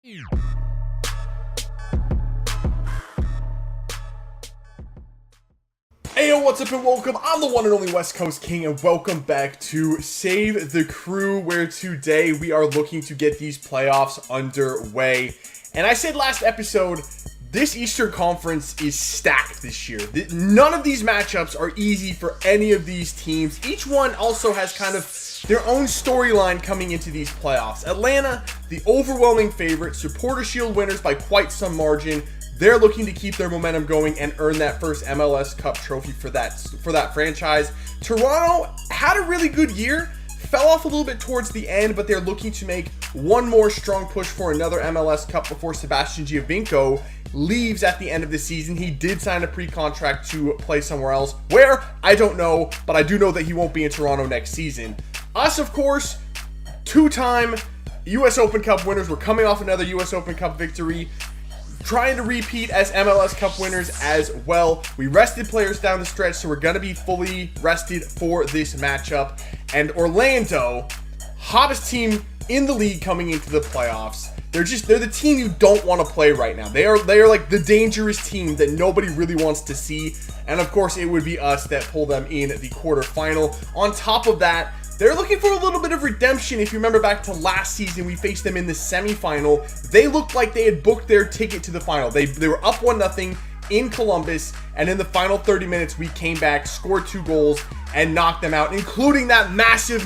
Hey, what's up and welcome. I'm the one and only West Coast King, and welcome back to Save the Crew, where today we are looking to get these playoffs underway. And I said last episode, this Eastern Conference is stacked this year. None of these matchups are easy for any of these teams. Each one also has kind of their own storyline coming into these playoffs. Atlanta, the overwhelming favorite, Supporter Shield winners by quite some margin. They're looking to keep their momentum going and earn that first MLS Cup trophy for that franchise. Toronto had a really good year, fell off a little bit towards the end, but they're looking to make one more strong push for another MLS Cup before Sebastian Giovinco leaves at the end of the season. He did sign a pre-contract to play somewhere else. Where? I don't know, but I do know that he won't be in Toronto next season. Us, of course, two-time US Open Cup winners. We're coming off another US Open Cup victory, trying to repeat as MLS Cup winners as well. We rested players down the stretch, so we're going to be fully rested for this matchup. And Orlando, hottest team in the league coming into the playoffs. They're the team you don't want to play right now. They are like the dangerous team that nobody really wants to see. And of course, it would be us that pull them in the quarterfinal. On top of that, they're looking for a little bit of redemption. If you remember back to last season, we faced them in the semifinal. They looked like they had booked their ticket to the final. They were up 1-0 in Columbus, and in the final 30 minutes, we came back, scored 2 goals, and knocked them out, including that massive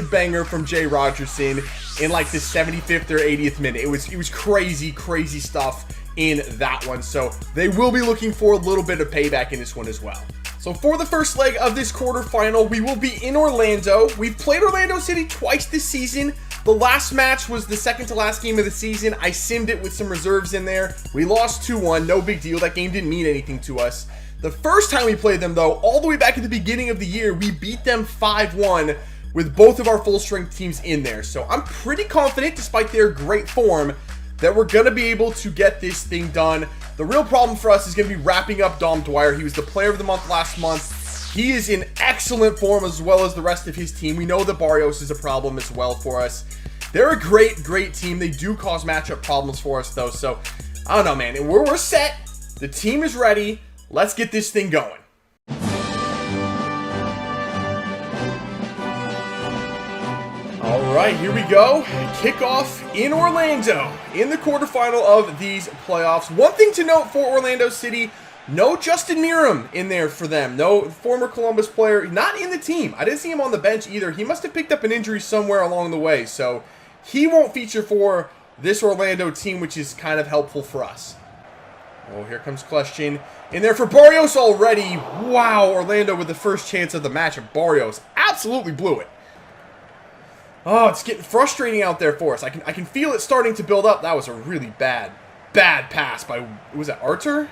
banger from Jay Rogerson in like the 75th or 80th minute. It was crazy stuff in that one. So they will be looking for a little bit of payback in this one as well. So for the first leg of this quarterfinal, we will be in Orlando. We've played Orlando City twice this season. The last match was the second to last game of the season. I simmed it with some reserves in there. We lost 2-1, no big deal. That game didn't mean anything to us. The first time we played them though, all the way back at the beginning of the year, we beat them 5-1 with both of our full strength teams in there. So I'm pretty confident, despite their great form, that we're going to be able to get this thing done. The real problem for us is going to be wrapping up Dom Dwyer. He was the player of the month last month. He is in excellent form as well as the rest of his team. We know that Barrios is a problem as well for us. They're a great team. They do cause matchup problems for us though. So I don't know, man. We're set. The team is ready. Let's get this thing going. All right, here we go. Kickoff in Orlando in the quarterfinal of these playoffs. One thing to note for Orlando City, no Justin Meram in there for them. No former Columbus player, not in the team. I didn't see him on the bench either. He must have picked up an injury somewhere along the way. So he won't feature for this Orlando team, which is kind of helpful for us. Oh, here comes Question in there for Barrios already. Wow, Orlando with the first chance of the match. Barrios absolutely blew it. Oh, it's getting frustrating out there for us. I can feel it starting to build up. That was a really bad pass by, was it Artur?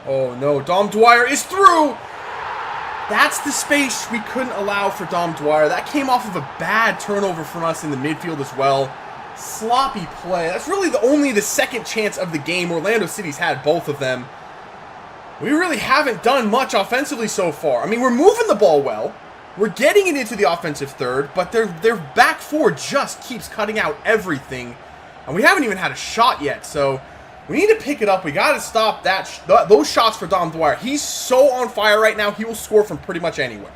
Oh no, Dom Dwyer is through! That's the space we couldn't allow for Dom Dwyer. That came off of a bad turnover from us in the midfield as well. Sloppy play. That's really only the second chance of the game. Orlando City's had both of them. We really haven't done much offensively so far. I mean, we're moving the ball well. We're getting it into the offensive third, but their back four just keeps cutting out everything. And we haven't even had a shot yet, so we need to pick it up. We got to stop those shots for Dom Dwyer. He's so on fire right now, he will score from pretty much anywhere.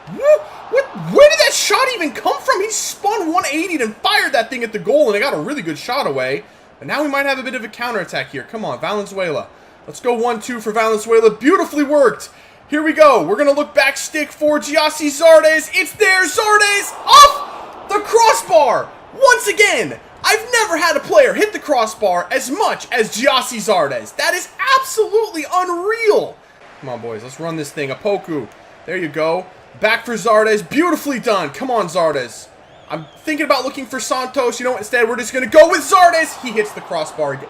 Where did that shot even come from? He spun 180 and fired that thing at the goal, and it got a really good shot away. But now we might have a bit of a counterattack here. Come on, Valenzuela. Let's go 1-2 for Valenzuela. Beautifully worked. Here we go. We're going to look back stick for Gyasi Zardes. It's there. Zardes off the crossbar. Once again, I've never had a player hit the crossbar as much as Gyasi Zardes. That is absolutely unreal. Come on, boys. Let's run this thing. Apoku. There you go. Back for Zardes. Beautifully done. Come on, Zardes. I'm thinking about looking for Santos. You know what? Instead, we're just going to go with Zardes. He hits the crossbar again.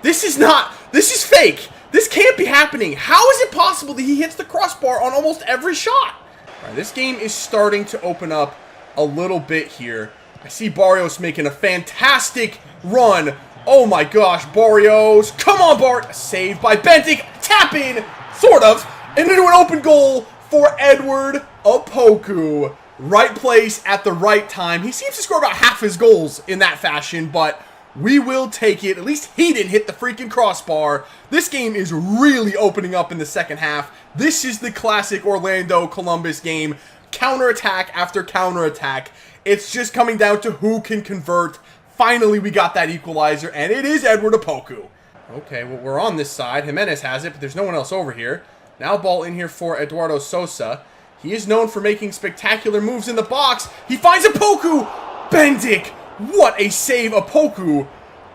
This is fake. This can't be happening. How is it possible that he hits the crossbar on almost every shot? All right, this game is starting to open up a little bit here. I see Barrios making a fantastic run. Oh my gosh, Barrios. Come on, Bart. Saved by Bentic. Tap in, sort of, and into an open goal for Edward Opoku, right place at the right time. He seems to score about half his goals in that fashion, but we will take it. At least he didn't hit the freaking crossbar. This game is really opening up in the second half. This is the classic Orlando-Columbus game. Counterattack after counterattack. It's just coming down to who can convert. Finally, we got that equalizer, and it is Edward Opoku. Okay, well, we're on this side. Jimenez has it, but there's no one else over here. Now ball in here for Eduardo Sosa. He is known for making spectacular moves in the box. He finds Opoku! Bendik! What a save, Opoku.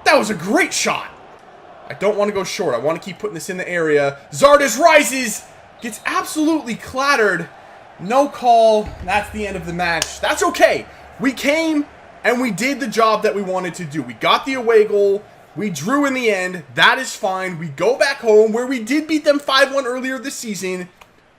That was a great shot. I don't want to go short. I want to keep putting this in the area. Zardes rises. Gets absolutely clattered. No call. That's the end of the match. That's okay. We came and we did the job that we wanted to do. We got the away goal. We drew in the end. That is fine. We go back home where we did beat them 5-1 earlier this season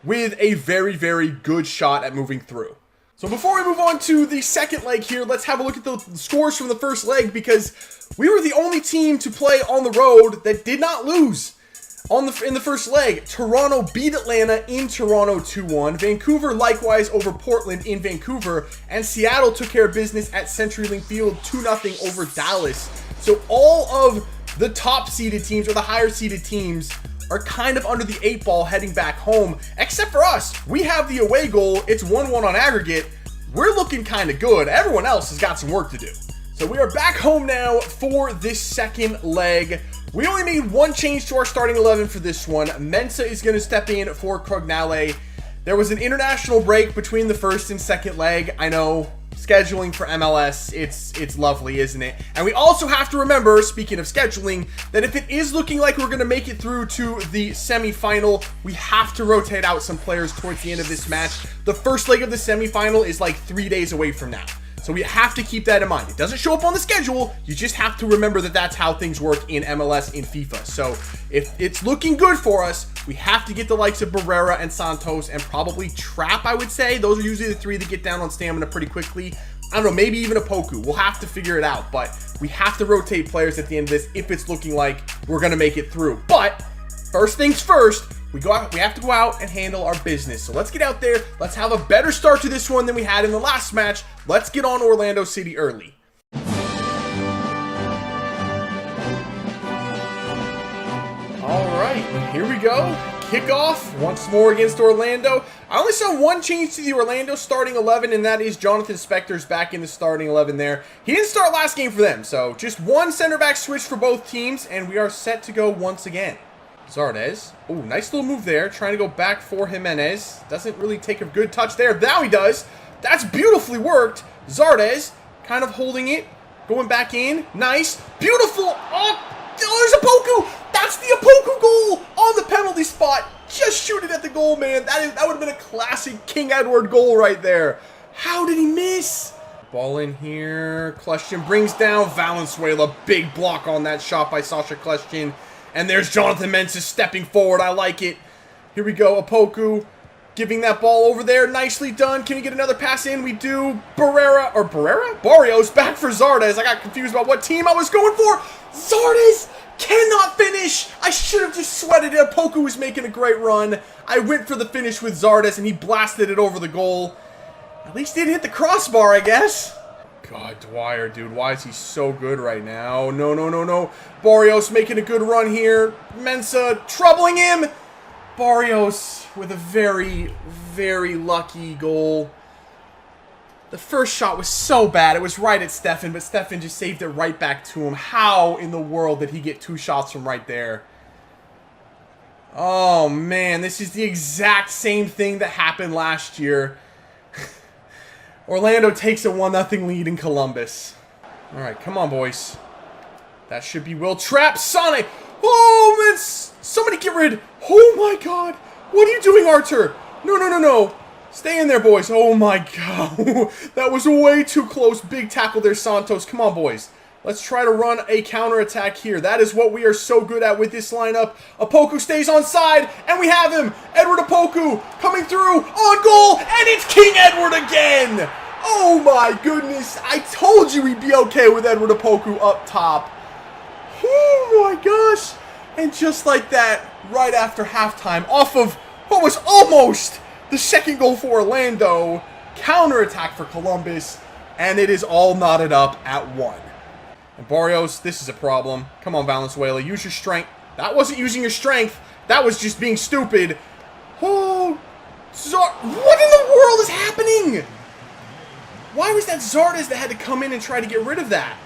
with a very, very good shot at moving through. So before we move on to the second leg here, let's have a look at the scores from the first leg, because we were the only team to play on the road that did not lose in the first leg. Toronto beat Atlanta in Toronto 2-1. Vancouver likewise over Portland in Vancouver. And Seattle took care of business at CenturyLink Field 2-0 over Dallas. So all of the top-seeded teams, or the higher-seeded teams, are kind of under the 8 ball heading back home, except for us. We have the away goal. It's 1-1 on aggregate. We're looking kind of good. Everyone else has got some work to do. So we are back home now for this second leg. We only made one change to our starting 11 for this one. Mensah is going to step in for Crognale. There was an international break between the first and second leg. I know, scheduling for MLS, it's lovely, isn't it? And we also have to remember, speaking of scheduling, that if it is looking like we're going to make it through to the semifinal, we have to rotate out some players towards the end of this match. The first leg of the semifinal is like 3 days away from now. So we have to keep that in mind. It doesn't show up on the schedule. You just have to remember that that's how things work in MLS, in FIFA. So if it's looking good for us, we have to get the likes of Barrera and Santos and probably Trapp, I would say. Those are usually the three that get down on stamina pretty quickly. I don't know, maybe even Opoku. We'll have to figure it out. But we have to rotate players at the end of this if it's looking like we're going to make it through. But first things first, we have to go out and handle our business. So let's get out there. Let's have a better start to this one than we had in the last match. Let's get on Orlando City early. All right, here we go. Kickoff once more against Orlando. I only saw one change to the Orlando starting 11, and that is Jonathan Spector's back in the starting 11 there. He didn't start last game for them, so just one center back switch for both teams, and we are set to go once again. Zardes. Oh, nice little move there. Trying to go back for Jimenez. Doesn't really take a good touch there. Now he does. That's beautifully worked. Zardes kind of holding it. Going back in. Nice. Beautiful. Oh, there's Opoku. That's the Opoku goal on the penalty spot. Just shoot it at the goal, man. That would have been a classic King Edward goal right there. How did he miss? Ball in here. Kleshtin brings down Valenzuela. Big block on that shot by Sasha Kleshtin. And there's Jonathan Mensah stepping forward. I like it. Here we go. Opoku giving that ball over there. Nicely done. Can we get another pass in? We do. Barrios back for Zardes. I got confused about what team I was going for. Zardes cannot finish. I should have just sweated it. Opoku was making a great run. I went for the finish with Zardes, and he blasted it over the goal. At least he didn't hit the crossbar, I guess. God, Dwyer, dude, why is he so good right now? No, no, no, no. Barrios making a good run here. Mensah troubling him. Barrios with a very, very lucky goal. The first shot was so bad. It was right at Stefan, but Stefan just saved it right back to him. How in the world did he get 2 shots from right there? Oh, man, this is the exact same thing that happened last year. Orlando takes a 1-0 lead in Columbus. All right, come on, boys. That should be Will Trapp. Sonic. Oh, man. Somebody get rid. Oh, my God. What are you doing, Artur? No, no, no, no. Stay in there, boys. Oh, my God. That was way too close. Big tackle there, Santos. Come on, boys. Let's try to run a counterattack here. That is what we are so good at with this lineup. Opoku stays on side, and we have him. Edward Opoku coming through on goal, and it's King Edward again. Oh my goodness. I told you we'd be okay with Edward Opoku up top. Oh my gosh. And just like that, right after halftime, off of what was almost The second goal for Orlando. Counterattack for Columbus. And it is all knotted up at 1. And Barrios, this is a problem. Come on, Valenzuela. Use your strength. That wasn't using your strength. That was just being stupid. Oh, what in the world is happening? Why was that Zardes that had to come in and try to get rid of that?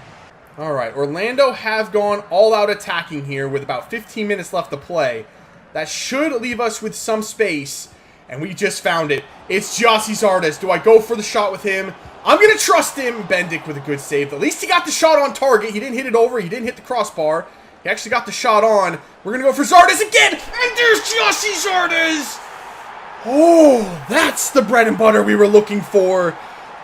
All right, Orlando have gone all out attacking here with about 15 minutes left to play. That should leave us with some space, and we just found it. It's Gyasi Zardes. Do I go for the shot with him? I'm going to trust him. Bendik with a good save. At least he got the shot on target. He didn't hit it over. He didn't hit the crossbar. He actually got the shot on. We're going to go for Zardes again, and there's Gyasi Zardes. Oh, that's the bread and butter we were looking for.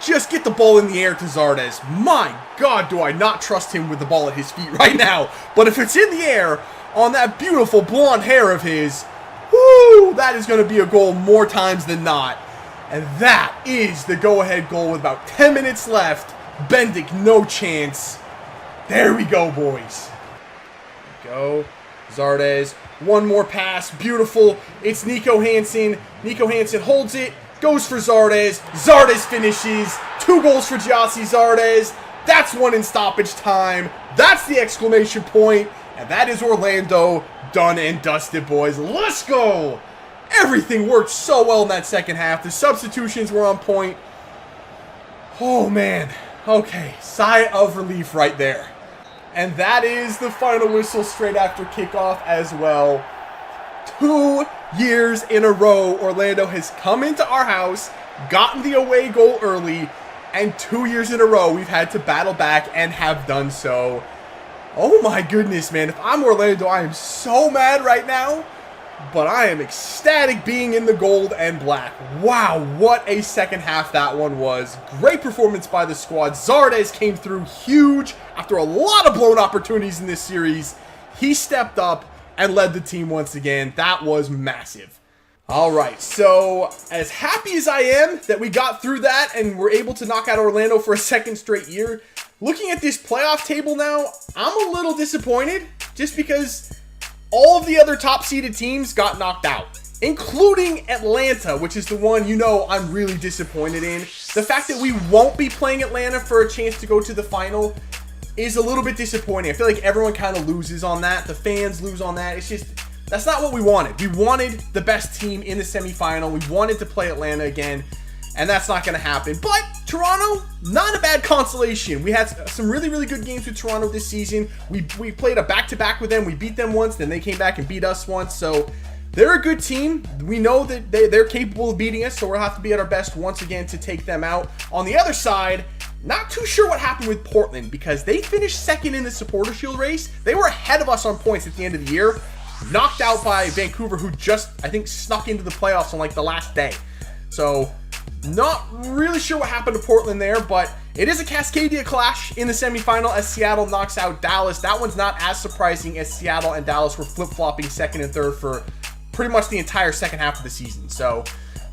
Just get the ball in the air to Zardes. My God, do I not trust him with the ball at his feet right now. But if it's in the air on that beautiful blonde hair of his, whoo, that is going to be a goal more times than not. And that is the go-ahead goal with about 10 minutes left. Bendik, no chance. There we go, boys. Go. Zardes. One more pass. Beautiful. It's Nico Hansen. Nico Hansen holds it. Goes for Zardes. Zardes finishes. 2 goals for Gyasi Zardes. That's 1 in stoppage time. That's the exclamation point. And that is Orlando done and dusted, boys. Let's go. Everything worked so well in that second half. The substitutions were on point. Oh, man. Okay. Sigh of relief right there. And that is the final whistle straight after kickoff as well. 2 years in a row, Orlando has come into our house, gotten the away goal early, and 2 years in a row we've had to battle back and have done so. Oh my goodness, man. If I'm Orlando, I am so mad right now, but I am ecstatic being in the gold and black. Wow, what a second half that one was. Great performance by the squad. Zardes came through huge after a lot of blown opportunities in this series. He stepped up and led the team once again. That was massive. All right, so as happy as I am that we got through that and were able to knock out Orlando for a second straight year, looking at this playoff table now, I'm a little disappointed just because all of the other top-seeded teams got knocked out, including Atlanta, which is the one you know I'm really disappointed in. The fact that we won't be playing Atlanta for a chance to go to the final is a little bit disappointing. I feel like everyone kind of loses on that. The fans lose on that. It's just, that's not what we wanted. We wanted the best team in the semifinal. We wanted to play Atlanta again, and that's not going to happen. But Toronto, not a bad consolation. We had some really, really good games with Toronto this season. We played a back-to-back with them. We beat them once, then they came back and beat us once. So they're a good team. We know that they're capable of beating us, so we'll have to be at our best once again to take them out. On the other side, not too sure what happened with Portland because they finished second in the Supporter Shield race. They were ahead of us on points at the end of the year. Knocked out by Vancouver, who just, I think, snuck into the playoffs on like the last day. So not really sure what happened to Portland there, but it is a Cascadia clash in the semifinal as Seattle knocks out Dallas. That one's not as surprising as Seattle and Dallas were flip-flopping second and third for pretty much the entire second half of the season. So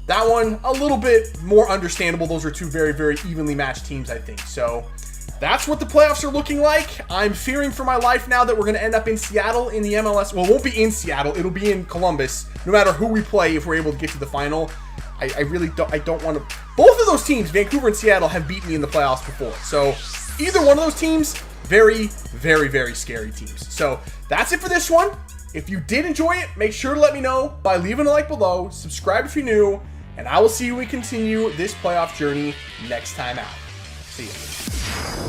that one, a little bit more understandable. Those are 2 very, very evenly matched teams, I think. So that's what the playoffs are looking like. I'm fearing for my life now that we're going to end up in Seattle in the MLS. Well, it won't be in Seattle. It'll be in Columbus, no matter who we play if we're able to get to the final. I really don't want to. Both of those teams, Vancouver and Seattle, have beaten me in the playoffs before. So either one of those teams, very, very, very scary teams. So that's it for this one. If you did enjoy it, make sure to let me know by leaving a like below. Subscribe if you're new. And I will see you when we continue this playoff journey next time out. See ya.